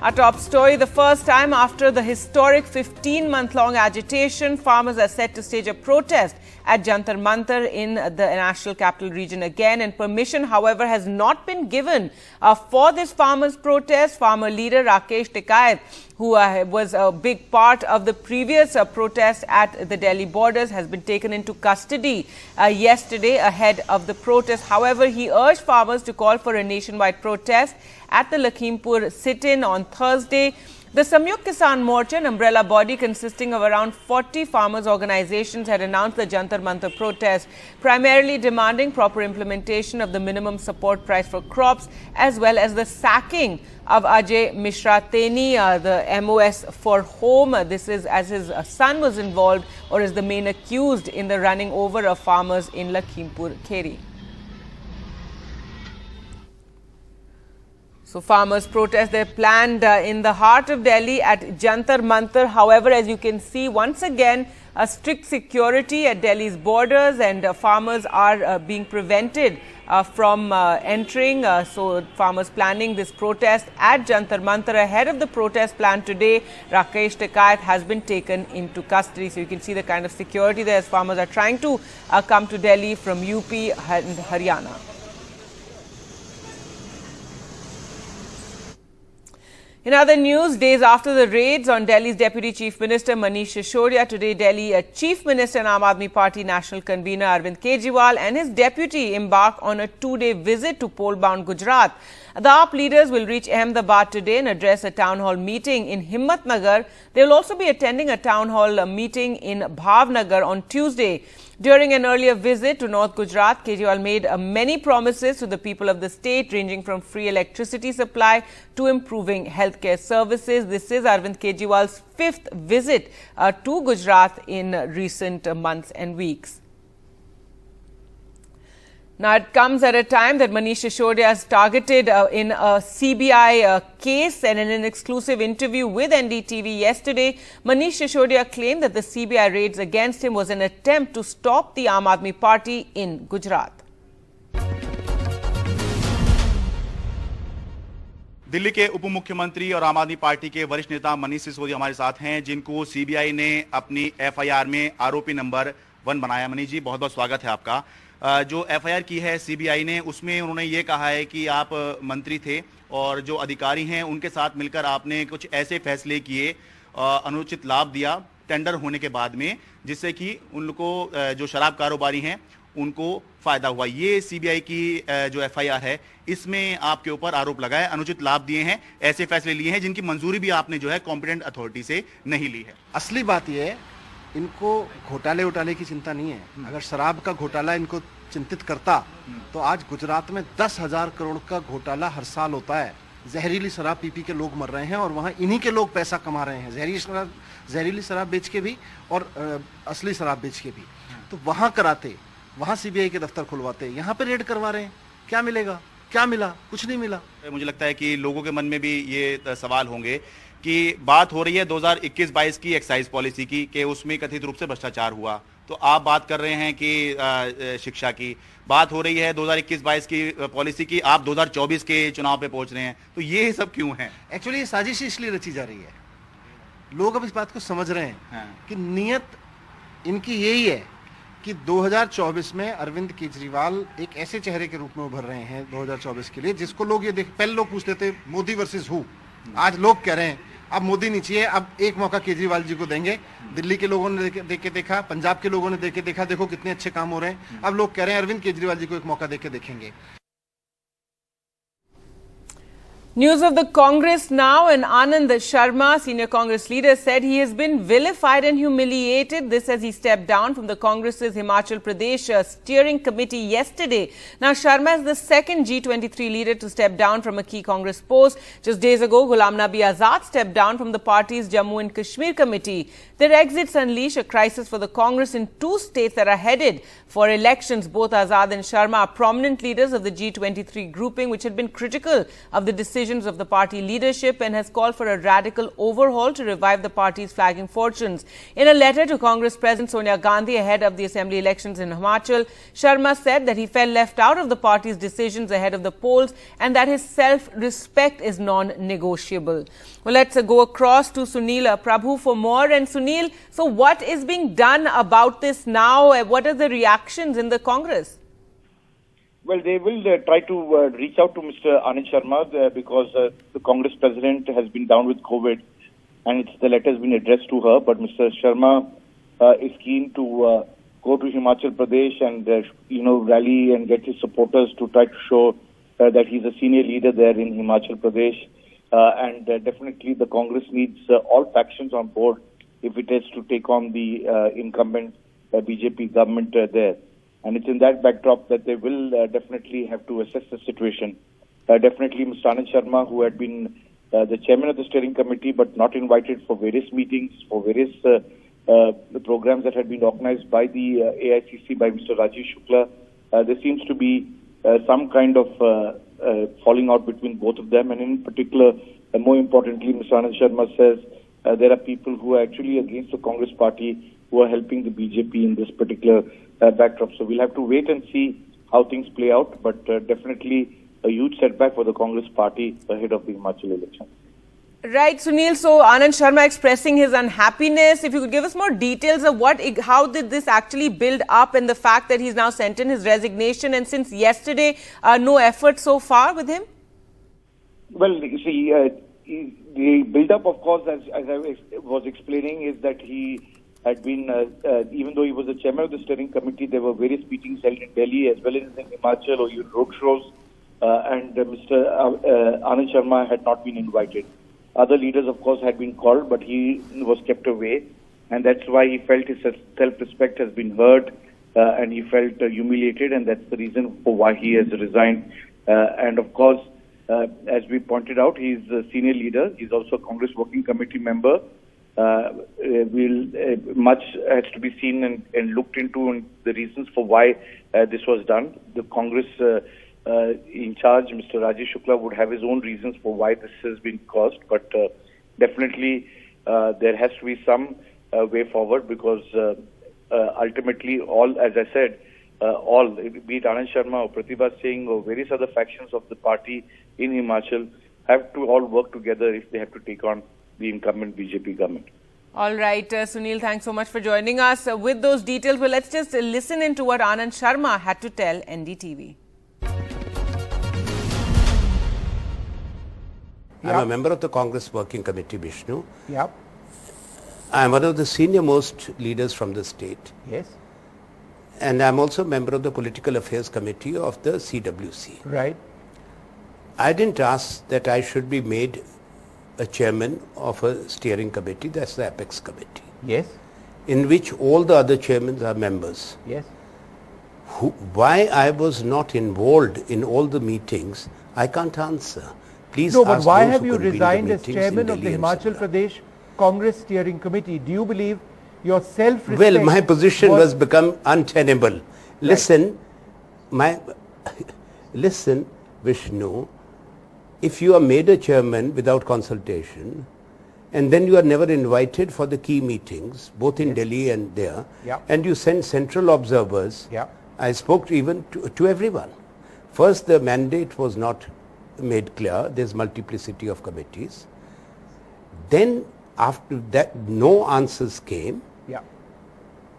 Our top story, the first time after the historic 15-month-long agitation, farmers are set to stage a protest at Jantar Mantar in the national capital region again. And permission, however, has not been given for this farmers' protest. Farmer leader Rakesh, Tikait, who was a big part of the previous protest at the Delhi borders, has been taken into custody yesterday ahead of the protest. However, he urged farmers to call for a nationwide protest at the Lakhimpur sit-in on Thursday. The Samyukt Kisan Morcha, an umbrella body consisting of around 40 farmers' organizations, had announced the Jantar Mantar protest, primarily demanding proper implementation of the minimum support price for crops, as well as the sacking of Ajay Mishra Teni, the MOS for Home. This is as his son was involved or is the main accused in the running over of farmers in Lakhimpur Kheri. So farmers' protests, they're planned in the heart of Delhi at Jantar Mantar. However, as you can see, once again, a strict security at Delhi's borders, and farmers are being prevented from entering. So farmers planning this protest at Jantar Mantar. Ahead of the protest planned today, Rakesh Tikait has been taken into custody. So you can see the kind of security there as farmers are trying to come to Delhi from UP and Haryana. In other news, days after the raids on Delhi's Deputy Chief Minister Manish Sisodia, today Delhi Chief Minister and Aadmi Party National Convenor Arvind Kejriwal and his deputy embark on a two-day visit to pole-bound Gujarat. The AAP leaders will reach Ahmedabad today and address a town hall meeting in Himmatnagar. They will also be attending a town hall meeting in Bhavnagar on Tuesday. During an earlier visit to North Gujarat, Kejiwal made many promises to the people of the state, ranging from free electricity supply to improving healthcare services. This is Arvind Kejriwal's fifth visit to Gujarat in recent months and weeks. Now, it comes at a time that Manish Sisodia is targeted in a CBI case, and in an exclusive interview with NDTV yesterday, Manish Sisodia claimed that the CBI raids against him was an attempt to stop the Aam Aadmi Party in Gujarat. Delhi के उप मुख्यमंत्री और आम आदमी party के वरिष्ठ नेता मनीष सिसोदिया हमारे साथ हैं, जिनको सीबीआई ने अपनी एफआईआर में आरोपी नंबर 1 बनाया। मनीष जी, बहुत बहुत स्वागत है आपका। जो एफआईआर की है सीबीआई ने, उसमें उन्होंने ये कहा है कि आप मंत्री थे और जो अधिकारी हैं उनके साथ मिलकर आपने कुछ ऐसे फैसले किए, अनुचित लाभ दिया टेंडर होने के बाद में, जिससे कि उनको जो शराब कारोबारी हैं उनको फायदा हुआ। ये सीबीआई की जो एफआईआर है, इसमें आपके ऊपर आरोप लगाया, अनुचित लाभ दिए हैं, ऐसे फैसले लिए हैं जिनकी मंजूरी भी आपने जो है कॉम्पिटेंट अथॉरिटी से नहीं ली है। असली बात यह है, इनको घोटाले उटाले की चिंता नहीं है। अगर शराब का घोटाला इनको चिंतित करता तो आज गुजरात में 10,000 करोड़ का घोटाला हर साल होता है। जहरीली शराब पी के लोग मर रहे हैं और वहाँ इन्हीं के लोग पैसा कमा रहे हैं, जहरीली शराब बेच के भी और असली शराब बेच के भी। तो वहाँ कराते, वहाँ सीबीआई के दफ्तर खुलवाते, यहाँ पे रेड करवा रहे हैं। क्या मिलेगा? क्या मिला? कुछ नहीं मिला। मुझे लगता है कि लोगों के मन में भी ये सवाल होंगे कि बात हो रही है 2021-22 की एक्साइज पॉलिसी की, कि उसमें कथित रूप से भ्रष्टाचार हुआ। तो आप बात कर रहे हैं कि शिक्षा की बात हो रही है 2021-22 की पॉलिसी की, आप 2024 के चुनाव पे पहुंच रहे हैं। तो ये सब क्यों है? एक्चुअली ये साजिश इसलिए रची जा रही है, लोग अब इस बात को समझ रहे हैं कि नीयत इनकी यही है कि 2024 में अरविंद केजरीवाल एक ऐसे चेहरे के रूप में उभर रहे हैं 2024 के लिए, जिसको लोग ये पहले लोग पूछते थे मोदी वर्सेस हु। आज लोग कह रहे हैं अब मोदी नहीं चाहिए, अब एक मौका केजरीवाल जी को देंगे। दिल्ली के लोगों ने देख के देखा, पंजाब के लोगों ने देख के देखा, देखो कितने अच्छे काम हो रहे हैं। अब लोग कह रहे हैं अरविंद केजरीवाल जी को एक मौका देके देखेंगे। News of the Congress now, and Anand Sharma, senior Congress leader, said he has been vilified and humiliated. This as he stepped down from the Congress's Himachal Pradesh steering committee yesterday. Now, Sharma is the second G23 leader to step down from a key Congress post. Just days ago, Ghulam Nabi Azad stepped down from the party's Jammu and Kashmir committee. Their exits unleash a crisis for the Congress in two states that are headed for elections. Both Azad and Sharma are prominent leaders of the G23 grouping, which had been critical of the decision decisions of the party leadership and has called for a radical overhaul to revive the party's flagging fortunes. In a letter to Congress President Sonia Gandhi ahead of the assembly elections in Himachal, Sharma said that he felt left out of the party's decisions ahead of the polls and that his self-respect is non-negotiable. Well, let's go across to Sunil Prabhu for more. And Sunil, so what is being done about this now? What are the reactions in the Congress? Well, they will try to reach out to Mr. Anand Sharma because the Congress president has been down with COVID and the letter has been addressed to her. But Mr. Sharma is keen to go to Himachal Pradesh and, rally and get his supporters to try to show that he's a senior leader there in Himachal Pradesh. And definitely the Congress needs all factions on board if it is to take on the incumbent BJP government there. And it's in that backdrop that they will definitely have to assess the situation. Definitely Mr. Anand Sharma, who had been the chairman of the steering committee but not invited for various meetings, for various the programs that had been organized by the AICC, by Mr. Rajesh Shukla, there seems to be some kind of falling out between both of them. And in particular, and more importantly, Mr. Anand Sharma says there are people who are actually against the Congress party who are helping the BJP in this particular backdrop. So we'll have to wait and see how things play out, but definitely a huge setback for the Congress party ahead of the Himachal election. Right, Sunil. So Anand Sharma expressing his unhappiness. If you could give us more details of how did this actually build up, and the fact that he's now sent in his resignation, and since yesterday, no effort so far with him? Well, you see, the build-up, of course, as I was explaining, is that he had been, even though he was the chairman of the steering committee, there were various meetings held in Delhi as well as in Himachal or even roadshows, and Mr. Anand Sharma had not been invited. Other leaders, of course, had been called, but he was kept away, and that's why he felt his self-respect has been hurt, and he felt humiliated, and that's the reason for why he has resigned. And of course, as we pointed out, he's a senior leader. He's also a Congress Working Committee member. Much has to be seen and looked into, and the reasons for why this was done. The Congress in charge, Mr. Rajesh Shukla, would have his own reasons for why this has been caused, but definitely there has to be some way forward, because ultimately all, as I said, all, be it Anand Sharma or Pratibha Singh or various other factions of the party in Himachal, have to all work together if they have to take on the incumbent BJP government. All right, Sunil, thanks so much for joining us with those details. Well, let's just listen into what Anand Sharma had to tell NDTV. I'm a member of the Congress Working Committee, Vishnu. Yep. I'm one of the senior most leaders from the state. Yes. And I'm also a member of the Political Affairs Committee of the CWC. Right. I didn't ask that I should be made a chairman of a steering committee, that's the Apex committee. Yes. In which all the other chairmen are members. Yes. Why I was not involved in all the meetings, I can't answer. Please no, but ask why those have who you could be in the resigned as meetings chairman in of the Delhi and Himachal Simla. Pradesh Congress Steering Committee? Do you believe your self-respect... Well, my position was become untenable. Listen, listen, Vishnu, if you are made a chairman without consultation, and then you are never invited for the key meetings, both in Delhi and there, and you send central observers, I spoke even to everyone. First, the mandate was not made clear. There's multiplicity of committees. Then, after that, no answers came.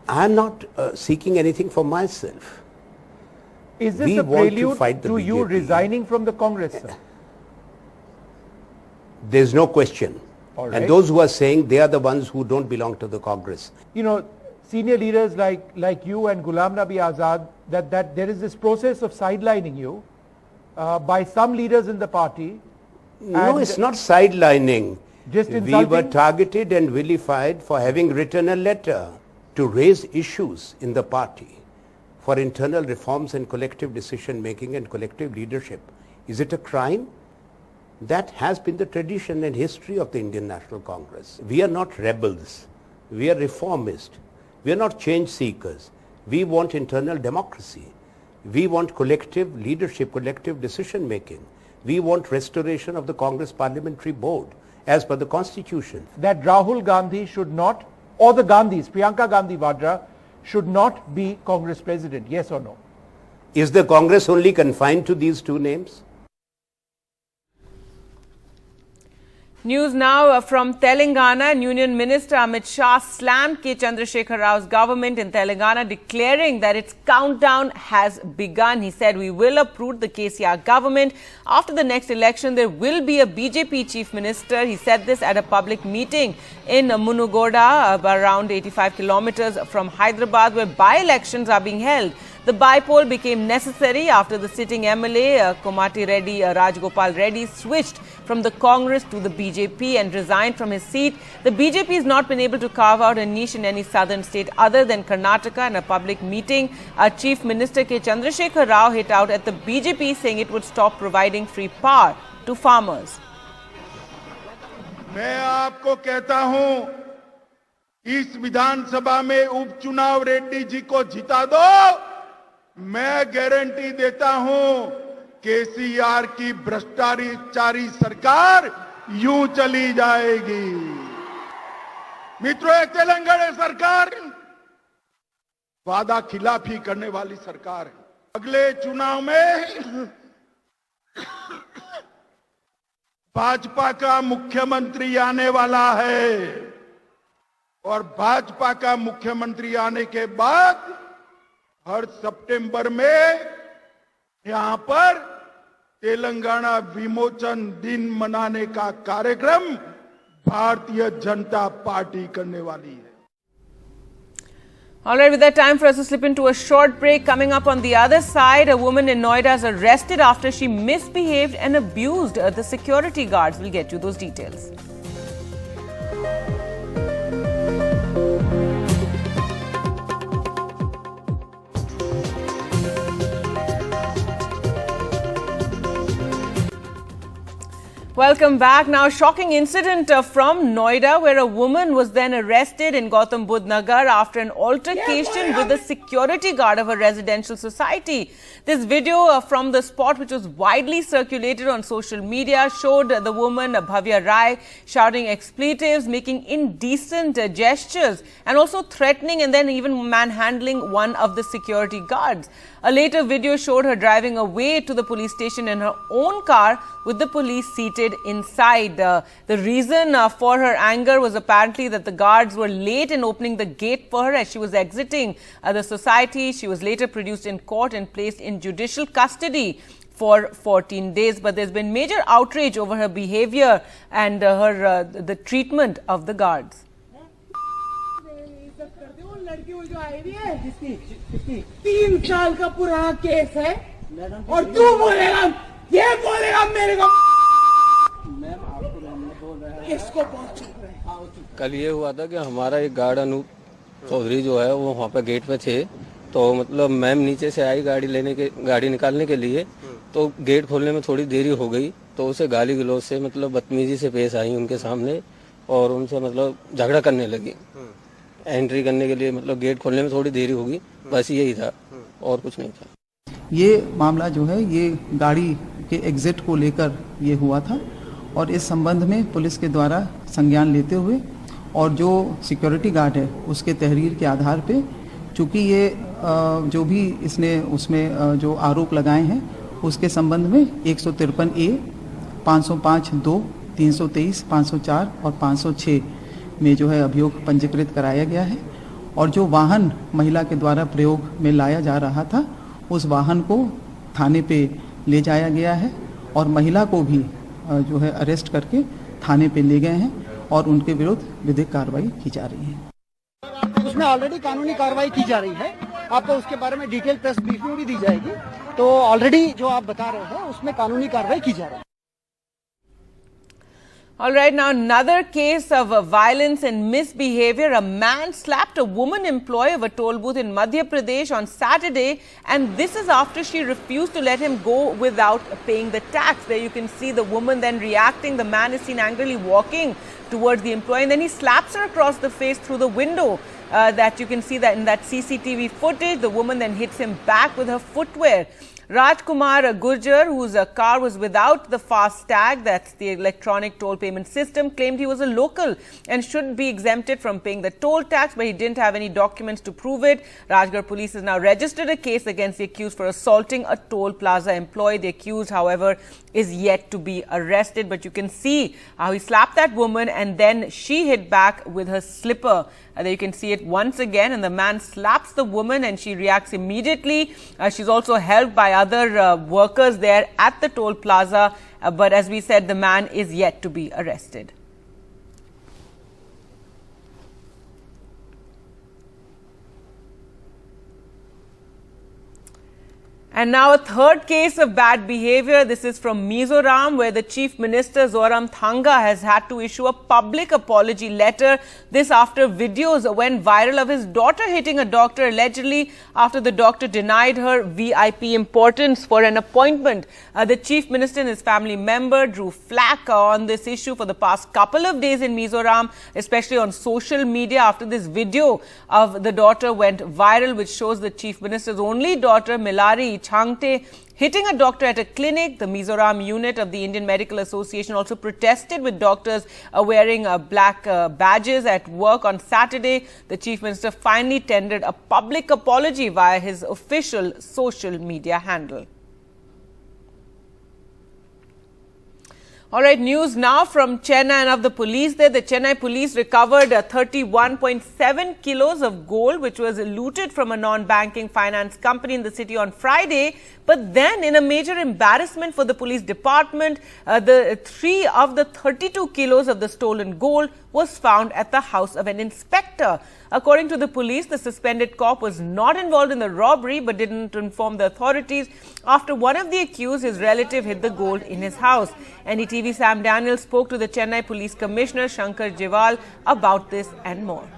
I'm not seeking anything for myself. Is this a prelude to you resigning from the Congress, sir? There's no question. All right. And those who are saying they are the ones who don't belong to the Congress. You know, senior leaders like you and Ghulam Nabi Azad, that there is this process of sidelining you by some leaders in the party. No, it's not sidelining. Just we were targeted and vilified for having written a letter to raise issues in the party for internal reforms and collective decision making and collective leadership. Is it a crime? That has been the tradition and history of the Indian National Congress. We are not rebels. We are reformists. We are not change seekers. We want internal democracy. We want collective leadership, collective decision making. We want restoration of the Congress Parliamentary Board as per the Constitution. That Rahul Gandhi should not, or the Gandhis, Priyanka Gandhi Vadra, should not be Congress president, yes or no? Is the Congress only confined to these two names? News now from Telangana. Union Minister Amit Shah slammed K. Chandrasekhar Rao's government in Telangana, declaring that its countdown has begun. He said, "We will uproot the KCR government. After the next election, there will be a BJP chief minister." He said this at a public meeting in Munugoda, around 85 kilometers from Hyderabad, where by-elections are being held. The by-poll became necessary after the sitting MLA, Komati Reddy, Rajgopal Reddy, switched from the Congress to the BJP and resigned from his seat. The BJP has not been able to carve out a niche in any southern state other than Karnataka. In a public meeting, Chief Minister K. Chandrasekhar Rao hit out at the BJP, saying it would stop providing free power to farmers. मैं आपको कहता हूं, इस विधानसभा में उपचुनाव रेड्डी जी को जिता दो, मैं गारंटी देता हूं केसीआर की भ्रष्टाचारी सरकार यूं चली जाएगी। मित्रों, तेलंगाना सरकार वादा खिलाफी करने वाली सरकार है। अगले चुनाव में भाजपा का मुख्यमंत्री आने वाला है और भाजपा का मुख्यमंत्री आने के बाद हर सितंबर में यहां पर तेलंगाना विमोचन दिन मनाने का कार्यक्रम भारतीय जनता पार्टी करने वाली है। All right, with that, time for us to slip into a short break. Coming up on the other side, a woman in Noida is arrested after she misbehaved and abused the security guards. We'll get you those details. Welcome back. Now, shocking incident from Noida, where a woman was then arrested in Gautam Budh Nagar after an altercation with a security guard of a residential society. This video from the spot, which was widely circulated on social media, showed the woman Bhavya Rai shouting expletives, making indecent gestures, and also threatening and then even manhandling one of the security guards. A later video showed her driving away to the police station in her own car with the police seated inside. The reason for her anger was apparently that the guards were late in opening the gate for her as she was exiting the society. She was later produced in court and placed in judicial custody for 14 days. But there's been major outrage over her behavior and the treatment of the guards. जो आई हुई है जिसकी 3 साल का पुराना case है और तू बोलेगा ये बोलेगा मेरे को मैम आपको बोल रहा है किसको बहुत चुप रहे। कल ये हुआ था कि हमारा एक गार्ड अनूप चौधरी जो है वो वहाँ पे गेट पे थे, तो मतलब मैम नीचे से आई गाड़ी निकालने के लिए, तो गेट खोलने में थोड़ी देरी हो गई, तो उसे गाली गलौज से मतलब बदतमीजी से पेश आई उनके सामने और उनसे मतलब झगड़ा करने लगी। एंट्री करने के लिए मतलब गेट खोलने में थोड़ी देरी होगी, बस यही था और कुछ नहीं था। ये मामला जो है ये गाड़ी के एग्जिट को लेकर ये हुआ था और इस संबंध में पुलिस के द्वारा संज्ञान लेते हुए और जो सिक्योरिटी गार्ड है उसके तहरीर के आधार पे, चूँकि ये जो भी इसने उसमें जो आरोप लगाए हैं उसके संबंध में 153A, 505(2), 323, 504 और 506 में जो है अभियोग पंजीकृत कराया गया है और जो वाहन महिला के द्वारा प्रयोग में लाया जा रहा था उस वाहन को थाने पे ले जाया गया है और महिला को भी जो है अरेस्ट करके थाने पे ले गए हैं और उनके विरुद्ध विधिक कार्रवाई की जा रही है। उसमें ऑलरेडी कानूनी कार्रवाई की जा रही है, आपको उसके बारे में डिटेल प्रेस ब्रीफिंग भी दी जाएगी। तो ऑलरेडी जो आप बता रहे हैं उसमें कानूनी कार्रवाई की जा रही है। All right, now another case of violence and misbehavior. A man slapped a woman employee of a toll booth in Madhya Pradesh on Saturday, and this is after she refused to let him go without paying the tax. There you can see the woman then reacting. The man is seen angrily walking towards the employee, and then he slaps her across the face through the window. That you can see that in that CCTV footage. The woman then hits him back with her footwear. Rajkumar Gurjar, whose car was without the fast tag, that's the electronic toll payment system, claimed he was a local and should be exempted from paying the toll tax, but he didn't have any documents to prove it. Rajgarh police has now registered a case against the accused for assaulting a toll plaza employee. The accused, however, is yet to be arrested, but you can see how he slapped that woman and then she hit back with her slipper. There you can see it once again, and the man slaps the woman and she reacts immediately. She's also helped by other workers there at the toll plaza, but as we said, the man is yet to be arrested. And now a third case of bad behavior. This is from Mizoram, where the Chief Minister Zoramthanga has had to issue a public apology letter. This after videos went viral of his daughter hitting a doctor, allegedly after the doctor denied her VIP importance for an appointment. The Chief Minister and his family member drew flack on this issue for the past couple of days in Mizoram, especially on social media after this video of the daughter went viral, which shows the Chief Minister's only daughter, Milari Changte, hitting a doctor at a clinic. The Mizoram unit of the Indian Medical Association also protested with doctors wearing black badges at work on Saturday. The Chief Minister finally tendered a public apology via his official social media handle. All right, news now from Chennai and of the police there. The Chennai police recovered 31.7 kilos of gold, which was looted from a non-banking finance company in the city on Friday. But then, in a major embarrassment for the police department, the 3 of the 32 kilos of the stolen gold was found at the house of an inspector. According to the police, the suspended cop was not involved in the robbery but didn't inform the authorities after one of the accused, his relative, hid the gold in his house. NDTV Sam Daniel spoke to the Chennai Police Commissioner Shankar Kejiwal about this and more.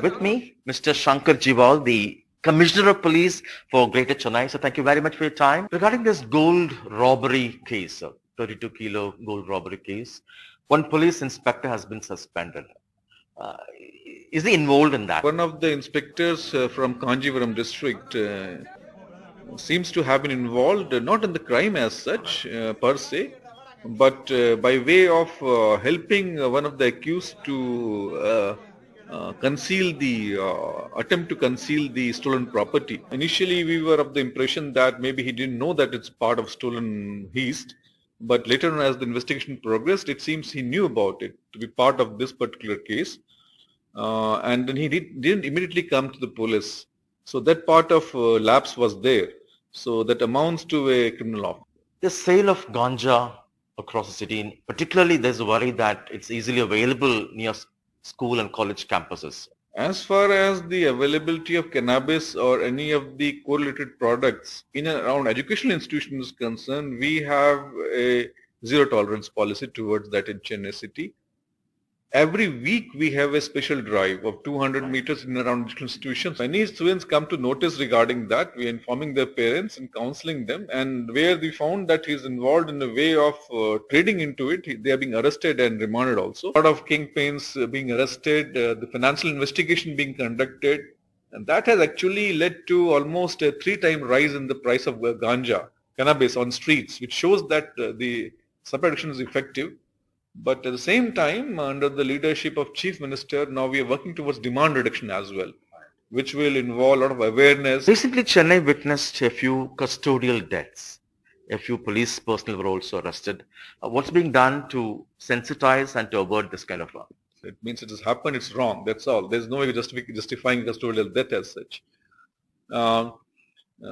With me, Mr. Shankar Kejiwal, the Commissioner of Police for Greater Chennai. So thank you very much for your time. Regarding this gold robbery case, 32 kilo gold robbery case, one police inspector has been suspended. Is he involved in that? One of the inspectors from Kanjivaram district seems to have been involved, not in the crime as such per se, but by way of helping one of the accused to conceal the attempt to conceal the stolen property. Initially we were of the impression that maybe he didn't know that it's part of stolen heist, but later on as the investigation progressed, it seems he knew about it to be part of this particular case, and then he didn't immediately come to the police. So that part of lapse was there. So that amounts to a criminal offence. The sale of ganja across the city, particularly there's a worry that it's easily available near school and college campuses. As far as the availability of cannabis or any of the correlated products in and around educational institutions is concerned, we have a zero tolerance policy towards that in Chennai city. Every week we have a special drive of 200 meters in and around educational institutions. Many students come to notice regarding that. We are informing their parents and counseling them, and where we found that he is involved in a way of trading into it, they are being arrested and remanded also. A lot of kingpins being arrested, the financial investigation being conducted, and that has actually led to almost a 3-time rise in the price of ganja, cannabis on streets, which shows that the supply reduction is effective. But at the same time, under the leadership of Chief Minister, now we are working towards demand reduction as well, which will involve a lot of awareness. Recently, Chennai witnessed a few custodial deaths. A few police personnel were also arrested. What's being done to sensitize and to avert this kind of harm? It means it has happened, it's wrong, that's all. There's no way of justifying custodial death as such.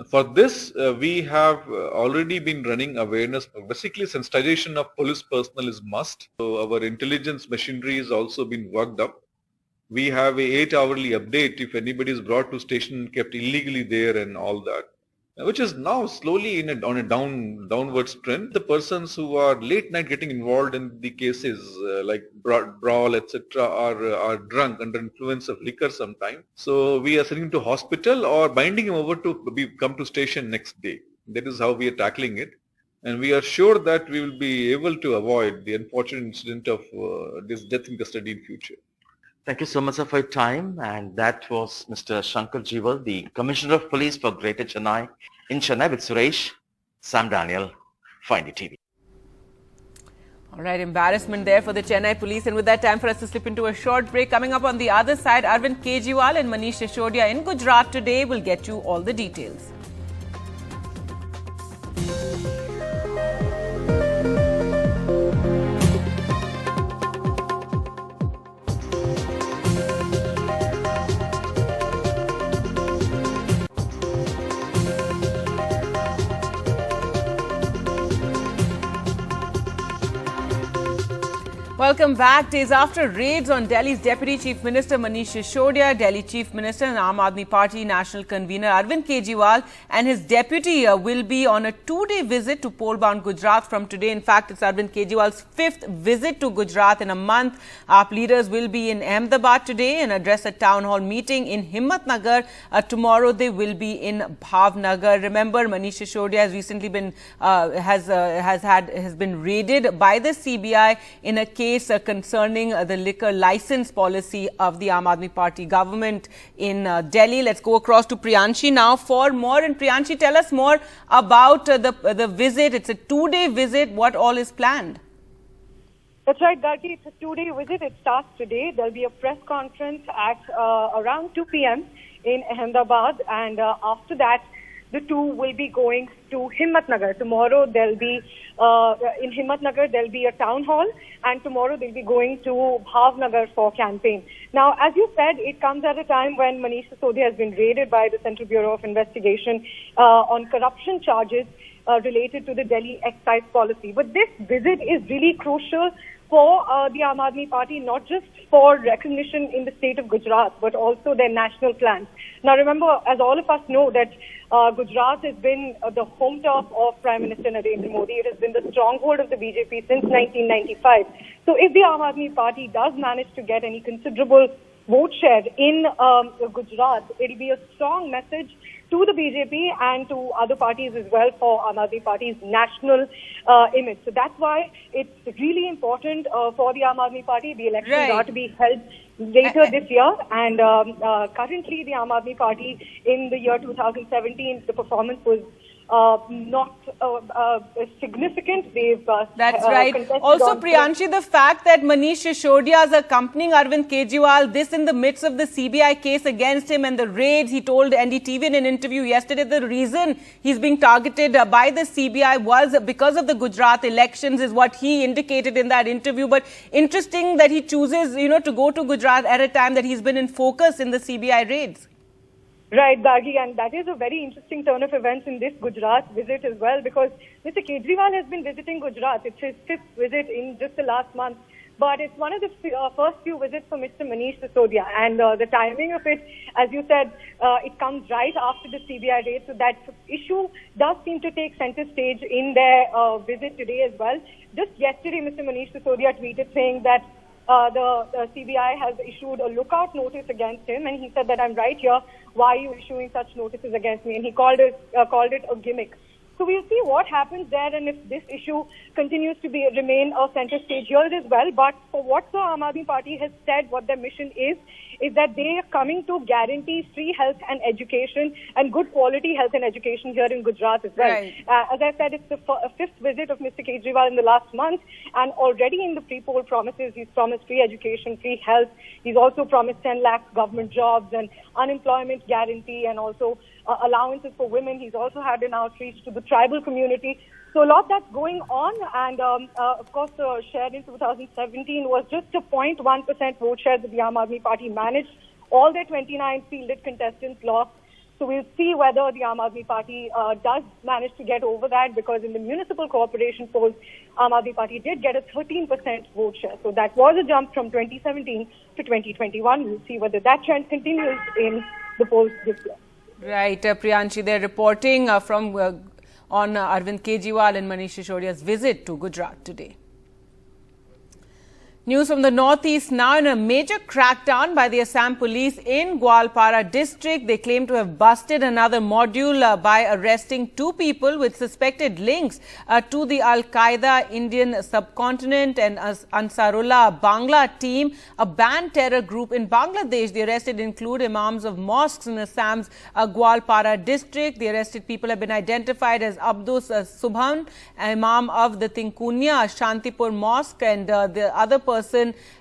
For this, we have already been running awareness. Basically, sensitization of police personnel is must. So our intelligence machinery is also been worked up. We have a 8-hourly update if anybody is brought to station, kept illegally there and all that, which is now slowly on a downwards trend. The persons who are late night getting involved in the cases like brawl, etc., are drunk under influence of liquor sometime. So we are sending him to hospital or binding him over to come to station next day. That is how we are tackling it. And we are sure that we will be able to avoid the unfortunate incident of this death in custody in future. Thank you so much sir, for your time. And that was Mr. Shankar Kejiwal, the Commissioner of Police for Greater Chennai, in Chennai with Suresh, Sam Daniel, for NDTV. All right, embarrassment there for the Chennai police. And with that, time for us to slip into a short break. Coming up on the other side, Arvind Kejriwal and Manish Sisodia in Gujarat today. Will get you all the details. Welcome back. Days after raids on Delhi's Deputy Chief Minister Manish Sisodia, Delhi Chief Minister and Aam Aadmi Party National Convener Arvind Kejriwal and his deputy will be on a 2-day visit to pole-bound Gujarat from today. In fact, it's Arvind Kejriwal's 5th visit to Gujarat in a month. AAP leaders will be in Ahmedabad today and address a town hall meeting in Himmatnagar. Tomorrow they will be in Bhavnagar. Remember, Manish Sisodia has recently been has been raided by the CBI in a case concerning the liquor license policy of the Aam Aadmi Party government in Delhi. Let's go across to Priyanshi now for more. And Priyanshi, tell us more about the visit. It's a 2-day visit. What all is planned? That's right, Gargi. It's a 2-day visit. It starts today. There'll be a press conference at around 2 p.m. in Ahmedabad, and after that, the two will be going to Himmatnagar. Tomorrow there'll be, in Himmatnagar there'll be a town hall, and tomorrow they'll be going to Bhavnagar for campaign. Now, as you said, it comes at a time when Manish Sisodia has been raided by the Central Bureau of Investigation on corruption charges related to the Delhi excise policy. But this visit is really crucial for the Aam Aadmi Party, not just for recognition in the state of Gujarat, but also their national plans. Now, remember, as all of us know, that Gujarat has been the home turf of Prime Minister Narendra Modi. It has been the stronghold of the BJP since 1995. So if the Aam Aadmi Party does manage to get any considerable vote share in Gujarat, it will be a strong message to the BJP and to other parties as well for Aam Aadmi Party's national image. So that's why it's really important for the Aam Aadmi Party. The elections are to be held later this year, and currently the Aam Aadmi Party in the year 2017, the performance was not significant. They've that's right. Also, Priyanshi, the fact that Manish Sisodia is accompanying Arvind Kejriwal, this in the midst of the CBI case against him and the raids, he told NDTV in an interview yesterday the reason he's being targeted by the CBI was because of the Gujarat elections, is what he indicated in that interview. But interesting that he chooses, to go to Gujarat at a time that he's been in focus in the CBI raids. Right, Gargi, and that is a very interesting turn of events in this Gujarat visit as well, because Mr. Kejriwal has been visiting Gujarat. It's his 5th visit in just the last month, but it's one of the first few visits for Mr. Manish Sisodia, and the timing of it, as you said, it comes right after the CBI raid, so that issue does seem to take center stage in their visit today as well. Just yesterday, Mr. Manish Sisodia tweeted saying that the CBI has issued a lookout notice against him, and he said that I'm right here. Why are you issuing such notices against me? And he called it a gimmick. So we'll see what happens there, and if this issue continues to remain a center stage here as well. But for what the Aam Aadmi Party has said, what their mission is that they are coming to guarantee free health and education and good quality health and education here in Gujarat as well. Right. As I said, it's the 5th visit of Mr. Kejriwal in the last month, and already in the pre-poll promises, he's promised free education, free health. He's also promised 10 lakh government jobs and unemployment guarantee, and also allowances for women. He's also had an outreach to the tribal community. So a lot that's going on, and of course the share in 2017 was just a 0.1% vote share that the Aam Aadmi Party managed. All their 29 fielded contestants lost. So we'll see whether the Aam Aadmi Party does manage to get over that, because in the municipal corporation polls, Aam Aadmi Party did get a 13% vote share. So that was a jump from 2017 to 2021. We'll see whether that trend continues in the polls this year. Right, Priyanshi, they're reporting on Arvind Kejriwal and Manish Sisodia's visit to Gujarat today. News from the northeast now. In a major crackdown by the Assam police in Gwalpara district, they claim to have busted another module by arresting 2 people with suspected links to the Al-Qaeda Indian subcontinent and Ansarullah Bangla team, a banned terror group in Bangladesh. The arrested include imams of mosques in Assam's Gwalpara district. The arrested people have been identified as Abdus Subhan, imam of the Tinkunia Shantipur Mosque, and the other person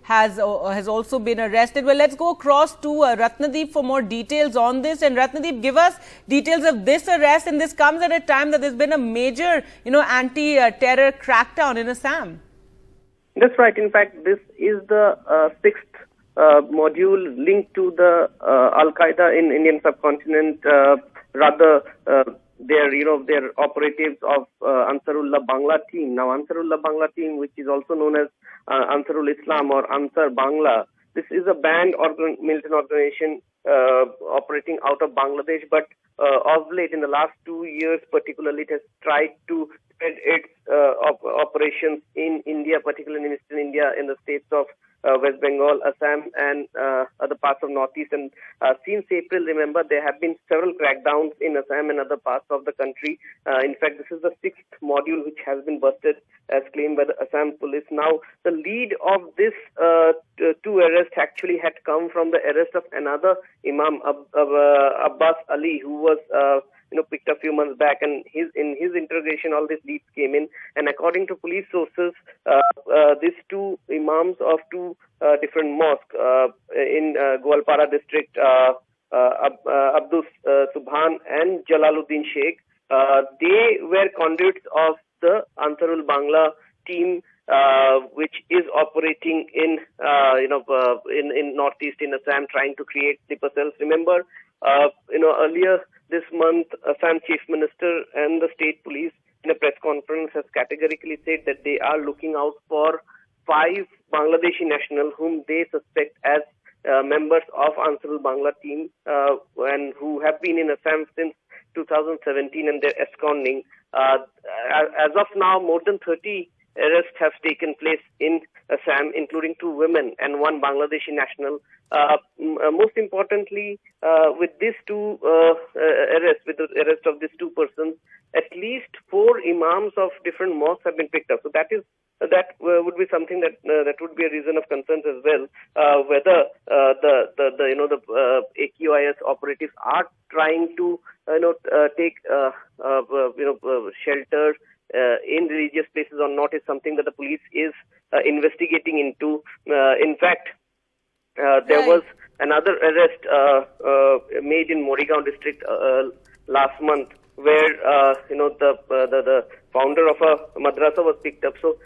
has also been arrested. Well, let's go across to Ratnadeep for more details on this. And Ratnadeep, give us details of this arrest. And this comes at a time that there's been a major, anti-terror crackdown in Assam. That's right. In fact, this is the 6th module linked to the Al-Qaeda in Indian subcontinent. They're operatives of Ansarullah Bangla team. Now, Ansarullah Bangla team, which is also known as Ansarul Islam or Ansar Bangla, this is a banned militant organization operating out of Bangladesh, but of late, in the last 2 years particularly, it has tried to spread its operations in India, particularly in eastern India, in the states of West Bengal, Assam, and other parts of Northeast. And since April, remember, there have been several crackdowns in Assam and other parts of the country. In fact, this is the 6th module which has been busted, as claimed by the Assam police. Now, the lead of this 2 arrests actually had come from the arrest of another Imam, Abbas Ali, who was picked a few months back, and in his interrogation, all these leads came in. And according to police sources, these 2 imams of 2 different mosques in Gwalpara district, Abdus Subhan and Jalaluddin Sheikh, they were conduits of the Ansarul Bangla team, which is operating in northeast in Assam, trying to create sleeper cells. Remember, earlier this month, Assam Chief Minister and the state police in a press conference has categorically said that they are looking out for 5 Bangladeshi nationals whom they suspect as members of Ansarul Bangla team and who have been in Assam since 2017, and they're absconding. As of now, more than 30 arrests have taken place in Assam, including 2 women and 1 Bangladeshi national. Most importantly, with these 2 arrests, with the arrest of these 2 persons, at least 4 imams of different mosques have been picked up. So that would be something that would be a reason of concern as well. Whether the AQIS operatives are trying to take shelter in religious places or not is something that the police is investigating into. In fact, there was another arrest made in Morigaon district last month, where the founder of a madrasa was picked up. So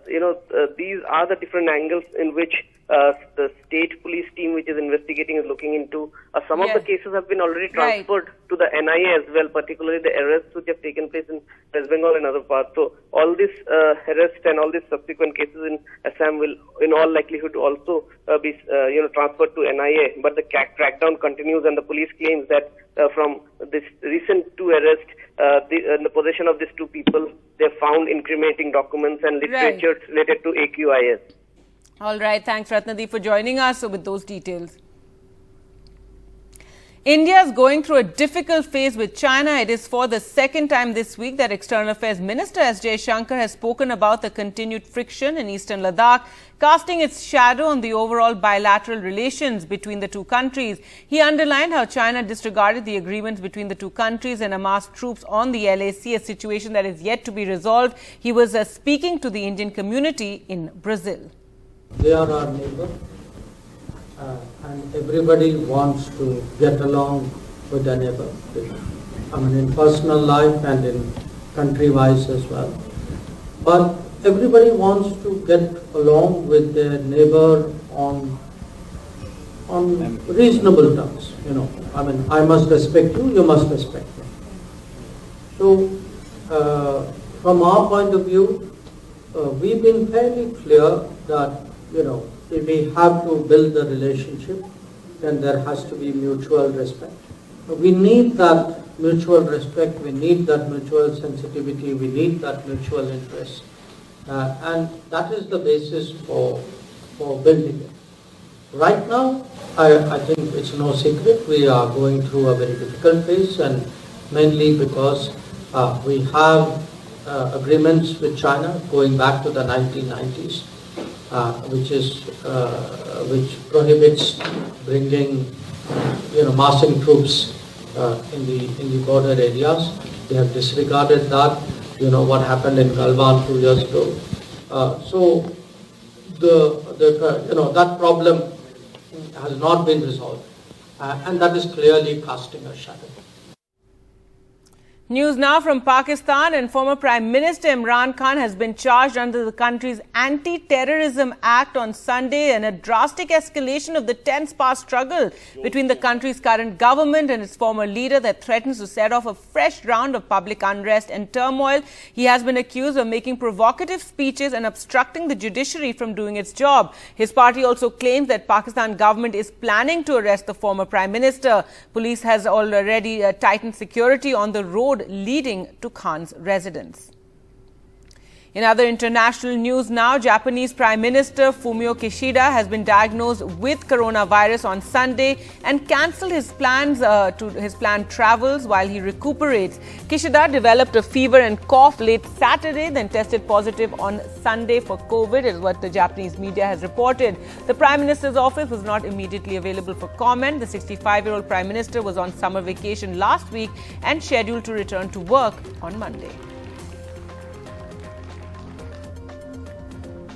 these are the different angles in which the state police team, which is investigating, is looking into. Some of the cases have been already transferred to the NIA as well, particularly the arrests which have taken place in West Bengal and other parts. So all these arrests and all these subsequent cases in Assam will, in all likelihood, also be transferred to NIA. But the crackdown continues, and the police claims that from this recent 2 arrests, in the possession of these 2 people, they found incriminating documents and literature related to AQIS. All right. Thanks, Ratnadeep, for joining us with those details. India is going through a difficult phase with China. It is for the 2nd time this week that External Affairs Minister S. Jaishankar has spoken about the continued friction in eastern Ladakh, casting its shadow on the overall bilateral relations between the 2 countries. He underlined how China disregarded the agreements between the 2 countries and amassed troops on the LAC, a situation that is yet to be resolved. He was speaking to the Indian community in Brazil. They are our neighbor, and everybody wants to get along with their neighbor. I mean, in personal life and in country-wise as well. But everybody wants to get along with their neighbor on reasonable terms. I mean, I must respect you, you must respect me. So, from our point of view, we've been fairly clear that if we have to build the relationship, then there has to be mutual respect. We need that mutual respect, we need that mutual sensitivity, we need that mutual interest. And that is the basis for for building it. Right now, I think it's no secret we are going through a very difficult phase, and mainly because we have agreements with China going back to the 1990s, which prohibits bringing, massing troops in the border areas. They have disregarded that. What happened in Galwan 2 years ago. So that problem has not been resolved, and that is clearly casting a shadow. News now from Pakistan, and former Prime Minister Imran Khan has been charged under the country's Anti-Terrorism Act on Sunday in a drastic escalation of the tense past struggle between the country's current government and its former leader that threatens to set off a fresh round of public unrest and turmoil. He has been accused of making provocative speeches and obstructing the judiciary from doing its job. His party also claims that Pakistan government is planning to arrest the former Prime Minister. Police has already tightened security on the road leading to Khan's residence. In other international news now, Japanese Prime Minister Fumio Kishida has been diagnosed with coronavirus on Sunday and cancelled his planned travels while he recuperates. Kishida developed a fever and cough late Saturday, then tested positive on Sunday for COVID, is what the Japanese media has reported. The Prime Minister's office was not immediately available for comment. The 65-year-old Prime Minister was on summer vacation last week and scheduled to return to work on Monday.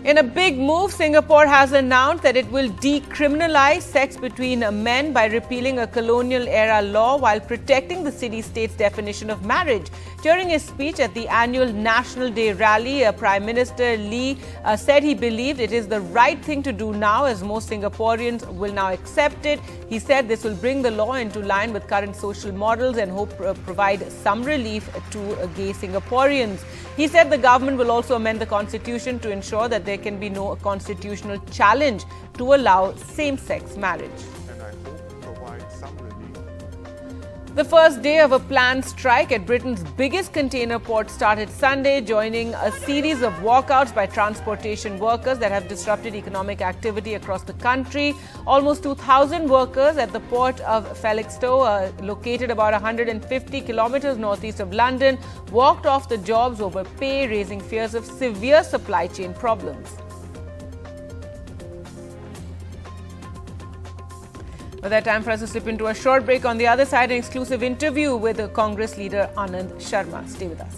In a big move, Singapore has announced that it will decriminalize sex between men by repealing a colonial-era law while protecting the city-state's definition of marriage. During his speech at the annual National Day rally, Prime Minister Lee said he believed it is the right thing to do now, as most Singaporeans will now accept it. He said this will bring the law into line with current social models and hope provide some relief to gay Singaporeans. He said the government will also amend the constitution to ensure that there can be no constitutional challenge to allow same-sex marriage. And I hope provide some relief. The first day of a planned strike at Britain's biggest container port started Sunday, joining a series of walkouts by transportation workers that have disrupted economic activity across the country. Almost 2,000 workers at the port of Felixstowe, located about 150 kilometers northeast of London, walked off the jobs over pay, raising fears of severe supply chain problems. With that, time for us to slip into a short break. On the other side, an exclusive interview with Congress leader Anand Sharma. Stay with us.